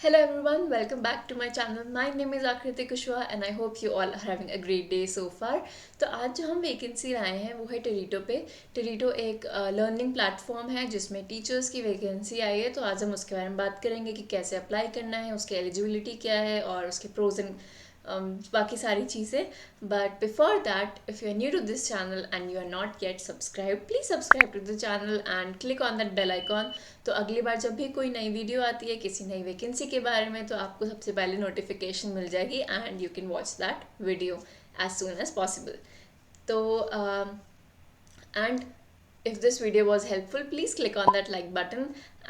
Hello everyone, welcome back to my channel. My name is Akriti Kushwaha and I hope you all are having a great day so far. तो आज जो हम vacancy लाए हैं वो है टेरिटो पे। टेरिटो एक लर्निंग प्लेटफॉर्म है जिसमें टीचर्स की वैकेंसी आई है। तो आज हम उसके बारे में बात करेंगे कि कैसे अप्लाई करना है, उसकी एलिजिबिलिटी क्या है और उसके प्रोज एंड बाकी सारी चीज़ें. But before that, if you are new to this channel and you are not yet subscribe, please subscribe to the channel and click on that bell icon. तो अगली बार जब भी कोई नई वीडियो आती है किसी नई वैकेंसी के बारे में तो आपको सबसे पहले नोटिफिकेशन मिल जाएगी and you can watch that video as soon as possible. तो and if this video was helpful, please click on that like button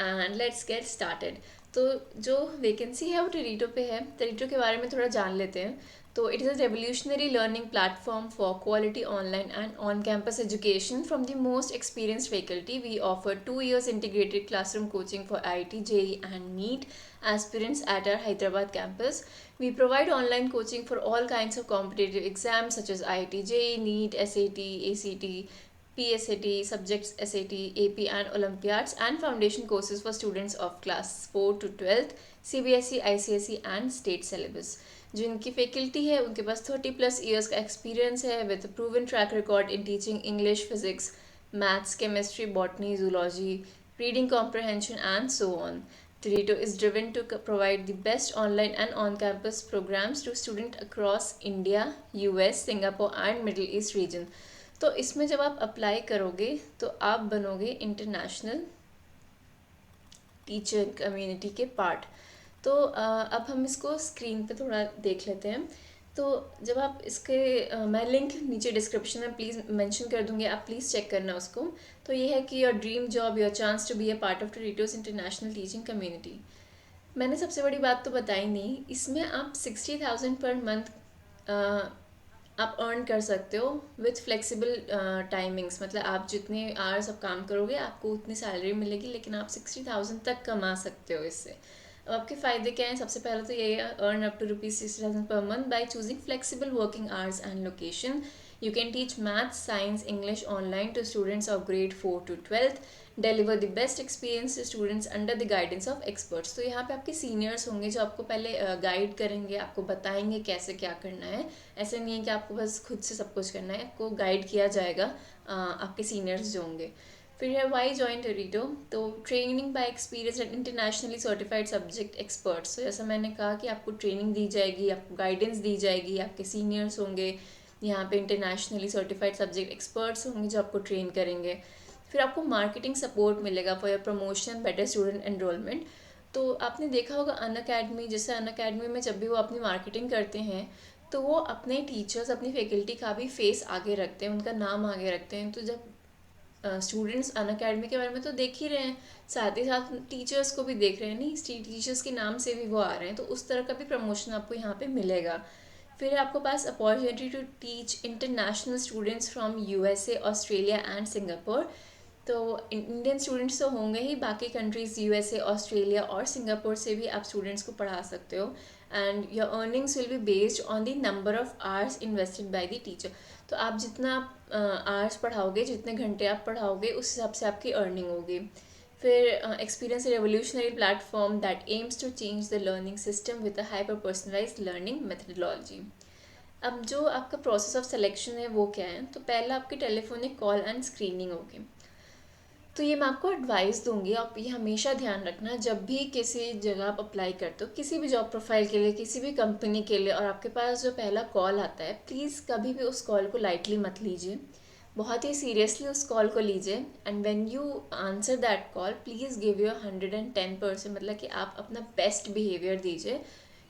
and let's get started. तो जो वैकेंसी है वो टेरिटो पे है. टेरिटो के बारे में थोड़ा जान लेते हैं. तो it is a revolutionary learning platform for quality online and on campus education from the most experienced faculty. We offer 2 years integrated classroom coaching for IIT, JEE and NEET aspirants at our Hyderabad campus. We provide online coaching for all kinds of competitive exams such as IIT, JEE, NEET, SAT, ACT, PSAT, subjects SAT, AP and Olympiads, and foundation courses for students of class 4 to 12th, CBSE, ICSE and state syllabus. जिनकी faculty है उनके पास 30+ years का experience है with proven track record in teaching English, physics, maths, chemistry, botany, zoology, reading comprehension and so on. Tirito is driven to provide the best online and on-campus programs to students across India, US, Singapore and Middle East region. तो इसमें जब आप apply करोगे तो आप बनोगे international teacher community के part. तो अब हम इसको स्क्रीन पे थोड़ा देख लेते हैं. तो जब आप इसके मैं लिंक नीचे डिस्क्रिप्शन में प्लीज़ मेंशन कर दूंगी, आप प्लीज़ चेक करना उसको. तो ये है कि your dream job, your chance to be a part of Teritos international teaching community. मैंने सबसे बड़ी बात तो बताई नहीं. इसमें आप 60,000 पर मंथ आप अर्न कर सकते हो विथ फ्लेक्सिबल टाइमिंग्स. मतलब आप जितने आवर्स आप काम करोगे आपको उतनी सैलरी मिलेगी, लेकिन आप 60,000 तक कमा सकते हो इससे. अब आपके फ़ायदे क्या हैं? सबसे पहले तो ये है, earn up to ₹60,000 per month by choosing flexible working hours and location. You can teach maths, science, English online to students of grade 4 to 12th. Deliver the best experience to students under the guidance of experts. तो यहाँ पे आपके seniors होंगे जो आपको पहले guide करेंगे, आपको बताएंगे कैसे क्या करना है. ऐसे नहीं है कि आपको बस खुद से सब कुछ करना है, आपको गाइड किया जाएगा आपके सीनियर्स जो होंगे. फिर है वाई जॉइन टेरिटो. तो training by experience and internationally certified subject experts. तो जैसा मैंने कहा कि आपको ट्रेनिंग दी जाएगी, आपको गाइडेंस दी जाएगी, आपके सीनियर्स होंगे यहाँ पे, इंटरनेशनली सर्टिफाइड सब्जेक्ट एक्सपर्ट्स होंगे जो आपको ट्रेन करेंगे. फिर आपको मार्केटिंग सपोर्ट मिलेगा for your promotion, better student enrolment. तो आपने देखा होगा अनअकैडमी, जैसे अनअकैडमी में जब भी वो अपनी मार्केटिंग करते हैं तो वो अपने टीचर्स, अपनी फैकल्टी का भी फेस आगे रखते हैं, उनका नाम आगे रखते हैं. तो जब स्टूडेंट्स अनअकैडमी के बारे में तो देख ही रहे हैं, साथ ही साथ टीचर्स को भी देख रहे हैं, नहीं टीचर्स के नाम से भी वो आ रहे हैं, तो उस तरह का भी प्रमोशन आपको यहाँ पे मिलेगा. फिर आपको पास opportunity to teach international students from USA, Australia and Singapore. तो इंडियन स्टूडेंट्स तो होंगे ही, बाकी कंट्रीज़ यूएसए, ऑस्ट्रेलिया और सिंगापुर से भी आप स्टूडेंट्स को पढ़ा सकते हो. And your earnings will be based on the number of hours invested by the teacher. तो आप जितना आवर्स पढ़ाओगे, जितने घंटे आप पढ़ाओगे, उस हिसाब से आपकी अर्निंग होगी. फिर experience revolutionary platform that aims to change the learning system with a hyper personalised learning methodology. अब जो आपका प्रोसेस ऑफ सिलेक्शन है वो क्या है? तो पहला आपकी टेलीफोनिक कॉल एंड स्क्रीनिंग होगी. तो ये मैं आपको एडवाइस दूंगी, आप ये हमेशा ध्यान रखना जब भी किसी जगह आप अप्लाई करते हो, किसी भी जॉब प्रोफाइल के लिए, किसी भी कंपनी के लिए, और आपके पास जो पहला कॉल आता है, प्लीज़ कभी भी उस कॉल को लाइटली मत लीजिए, बहुत ही सीरियसली उस कॉल को लीजिए. And when you answer that call, please give your 110%, मतलब कि आप अपना बेस्ट बिहेवियर दीजिए,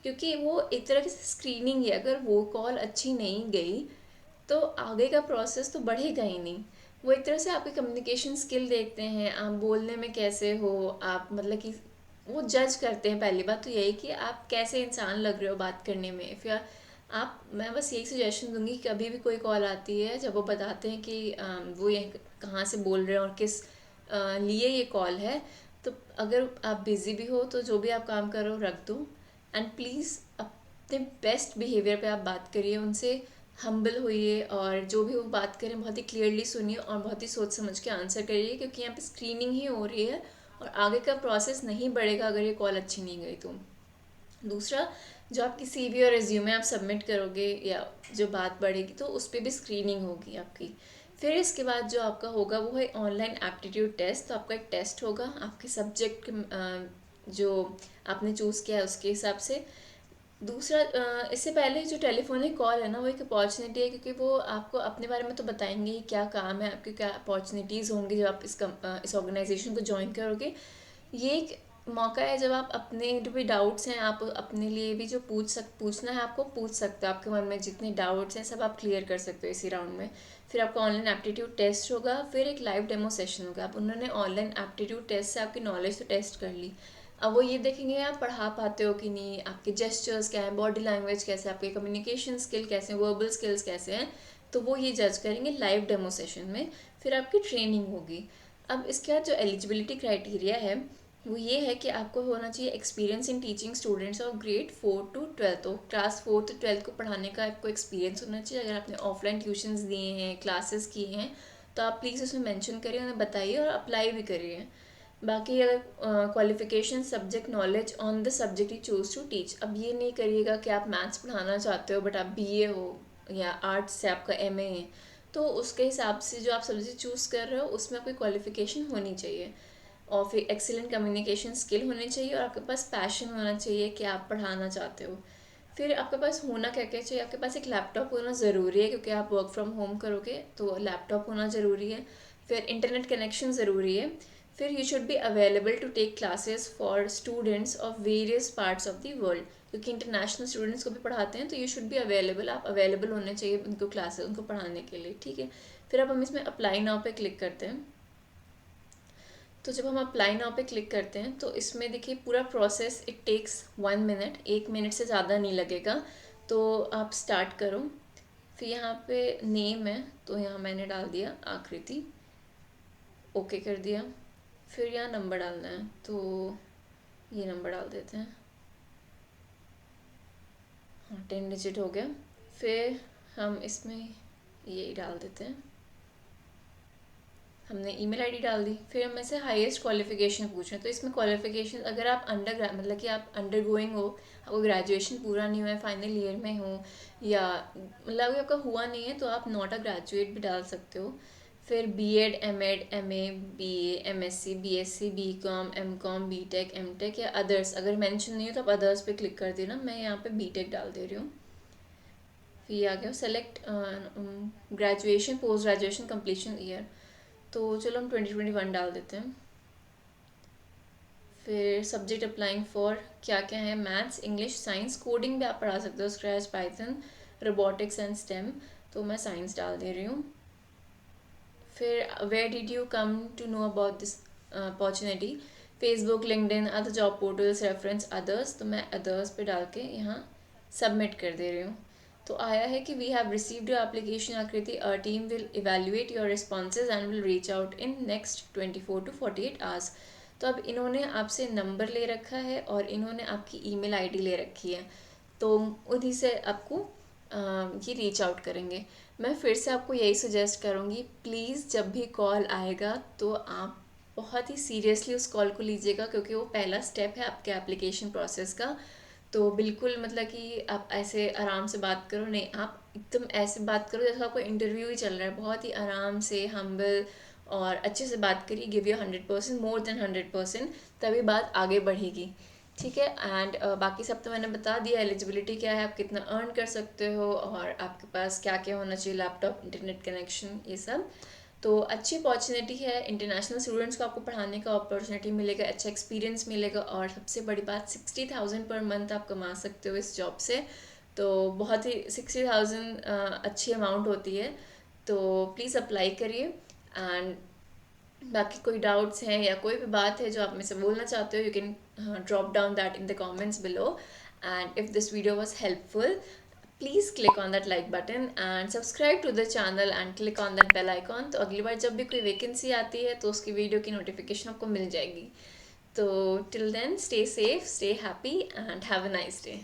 क्योंकि वो एक तरह की स्क्रीनिंग है. अगर वो कॉल अच्छी नहीं गई तो आगे का प्रोसेस तो बढ़ेगा ही नहीं. वो एक तरह से आपकी कम्युनिकेशन स्किल देखते हैं, आप बोलने में कैसे हो, आप मतलब कि वो जज करते हैं. पहली बात तो यही कि आप कैसे इंसान लग रहे हो बात करने में. फिर आप, मैं बस यही सजेशन दूंगी कि कभी भी कोई कॉल आती है जब वो बताते हैं कि वो ये कहाँ से बोल रहे हैं और किस लिए ये कॉल है, तो अगर आप बिज़ी भी हो तो जो भी आप काम करो रख दो. एंड प्लीज़ अपने बेस्ट बिहेवियर पे आप बात करिए उनसे, हम्बल होइए, और जो भी वो बात करें बहुत ही क्लियरली सुनिए और बहुत ही सोच समझ के आंसर करिए, क्योंकि यहाँ पे स्क्रीनिंग ही हो रही है और आगे का प्रोसेस नहीं बढ़ेगा अगर ये कॉल अच्छी नहीं गई तो. दूसरा, जो आपकी सीवी और रिज्यूमे आप सबमिट करोगे या जो बात बढ़ेगी तो उस पर भी स्क्रीनिंग होगी आपकी। फिर इसके बाद जो आपका होगा वो है ऑनलाइन एप्टीट्यूड टेस्ट। तो आपका एक टेस्ट होगा आपके सब्जेक्ट के जो आपने चूज़ किया है उसके हिसाब से। दूसरा, इससे पहले जो टेलीफोनिक कॉल है ना वो एक अपॉर्चुनिटी है, क्योंकि वो आपको अपने बारे में तो बताएंगे ही क्या काम है आपके, क्या अपॉर्चुनिटीज़ होंगी जब आप इस ऑर्गेनाइजेशन को ज्वाइन करोगे। ये एक मौका है जब आप अपने जो भी डाउट्स हैं आप अपने लिए भी जो पूछना है आपको पूछ सकते हो। आपके मन में जितने डाउट्स हैं सब आप क्लियर कर सकते हो इसी राउंड में। फिर आपका ऑनलाइन एप्टीट्यूड टेस्ट होगा, फिर एक लाइव डेमो सेशन होगा। अब उन्होंने ऑनलाइन एप्टीट्यूड टेस्ट से आपकी नॉलेज तो टेस्ट कर ली, अब वो ये देखेंगे आप पढ़ा पाते हो कि नहीं, आपके जेस्चर्स क्या है, बॉडी लैंग्वेज कैसे, आपके कम्युनिकेशन स्किल कैसे हैं, वर्बल स्किल्स कैसे हैं। तो वो ये जज करेंगे लाइव डेमो सेशन में। फिर आपकी ट्रेनिंग होगी। अब इसके बाद जो एलिजिबिलिटी क्राइटेरिया है वो ये है कि आपको होना चाहिए experience in teaching students of grade 4 to 12। तो क्लास 4 to 12 को पढ़ाने का आपको एक्सपीरियंस होना चाहिए। अगर आपने ऑफलाइन ट्यूशन्स दिए हैं, क्लासेस किए हैं, तो आप प्लीज़ उसमें मेंशन करिए, उन्हें बताइए और अप्लाई भी करिए। बाकी अगर qualification subject knowledge on the subject you choose to teach. अब ये नहीं करिएगा कि आप मैथ्स पढ़ाना चाहते हो बट आप बीए हो या आर्ट्स से आपका एमए है, तो उसके हिसाब से जो आप सब्जेक्ट चूज़ कर रहे हो उसमें आपकी क्वालिफिकेशन होनी चाहिए। और फिर एक्सीलेंट कम्युनिकेशन स्किल होनी चाहिए और आपके पास पैशन होना चाहिए कि आप पढ़ाना चाहते हो। फिर आपके पास होना क्या क्या चाहिए, आपके पास एक लैपटॉप होना ज़रूरी है क्योंकि आप वर्क फ्रॉम होम करोगे, तो लैपटॉप होना ज़रूरी है। फिर इंटरनेट कनेक्शन ज़रूरी है। फिर you should be available to take classes for students of various parts of the world, क्योंकि इंटरनेशनल स्टूडेंट्स को भी पढ़ाते हैं, तो यू शुड बी अवेलेबल, आप अवेलेबल होने चाहिए उनको क्लासेस उनको पढ़ाने के लिए, ठीक है। फिर अब हम इसमें अप्लाई नाउ पे क्लिक करते हैं। तो जब हम अप्लाई नाउ पे क्लिक करते हैं तो इसमें देखिए पूरा process it takes 1 minute, 1 minute से ज़्यादा नहीं लगेगा। तो आप स्टार्ट करो। फिर यहाँ पे नेम है तो यहाँ मैंने डाल दिया आकृति, ओके कर दिया। फिर यहाँ नंबर डालना है तो ये नंबर डाल देते हैं, हाँ 10 डिजिट हो गया। फिर हम इसमें ये डाल देते हैं, हमने ईमेल आईडी डाल दी। फिर हम ऐसे हाईएस्ट क्वालिफिकेशन पूछ रहे हैं, तो इसमें क्वालिफिकेशन अगर आप मतलब कि आप अंडर गोइंग हो, आपको ग्रेजुएशन पूरा नहीं हुआ है, फाइनल ईयर में हो, या मतलब अगर आपका हुआ नहीं है तो आप नॉट अ ग्रेजुएट भी डाल सकते हो। फिर BEd, MEd, MA, BA, MSc, BSc, BCom, MCom, BTech, MTech या अदर्स, अगर मेंशन नहीं हो तो आप अदर्स पे क्लिक कर देना। मैं यहाँ पे बीटेक डाल दे रही हूँ। फिर ये आ गया select graduation, post graduation completion year, तो चलो हम 2021 डाल देते हैं। फिर सब्जेक्ट अप्लाइंग फॉर क्या क्या है, मैथ्स, इंग्लिश, साइंस, कोडिंग भी आप पढ़ा सकते हो, Scratch, Python, robotics and STEM, तो मैं साइंस डाल दे रही हूँ। फिर where did you come to know about this opportunity, Facebook, LinkedIn, other job portals, reference, others, तो मैं अदर्स पे डाल के यहाँ सबमिट कर दे रही हूँ। तो आया है कि we have received your application Aakriti, our team will evaluate your responses and will reach out in next 24 to 48 hours. तो अब इन्होंने आपसे नंबर ले रखा है और इन्होंने आपकी ईमेल आईडी ले रखी है, तो उन्हीं से आपको ये रीच आउट करेंगे। मैं फिर से आपको यही सजेस्ट करूँगी, प्लीज़ जब भी कॉल आएगा तो आप बहुत ही सीरियसली उस कॉल को लीजिएगा, क्योंकि वो पहला स्टेप है आपके एप्लीकेशन प्रोसेस का। तो बिल्कुल मतलब कि आप ऐसे आराम से बात करो नहीं, आप एकदम ऐसे बात करो जैसे आपको इंटरव्यू ही चल रहा है, बहुत ही आराम से हम्बल और अच्छे से बात करिए, गिव यू 100%, मोर देन 100%, तभी बात आगे बढ़ेगी, ठीक है। एंड बाकी सब तो मैंने बता दिया, एलिजिबिलिटी क्या है, आप कितना अर्न कर सकते हो और आपके पास क्या क्या होना चाहिए, लैपटॉप, इंटरनेट कनेक्शन, ये सब। तो अच्छी अपॉर्चुनिटी है, इंटरनेशनल स्टूडेंट्स को आपको पढ़ाने का अपॉर्चुनिटी मिलेगा, अच्छा एक्सपीरियंस मिलेगा और सबसे बड़ी बात 60,000 पर मंथ आप कमा सकते हो इस जॉब से। तो बहुत ही 60,000 अच्छी अमाउंट होती है, तो प्लीज़ अप्लाई करिए। एंड बाकी कोई डाउट्स हैं या कोई भी बात है जो आप मुझसे बोलना चाहते हो, you can drop down that in the comments below. And if this video was helpful, please click on that like button and subscribe to the channel and click on that bell icon, तो अगली बार जब भी कोई vacancy आती है तो उसकी video की नोटिफिकेशन आपको मिल जाएगी। तो till then, stay safe, stay happy and have a nice day.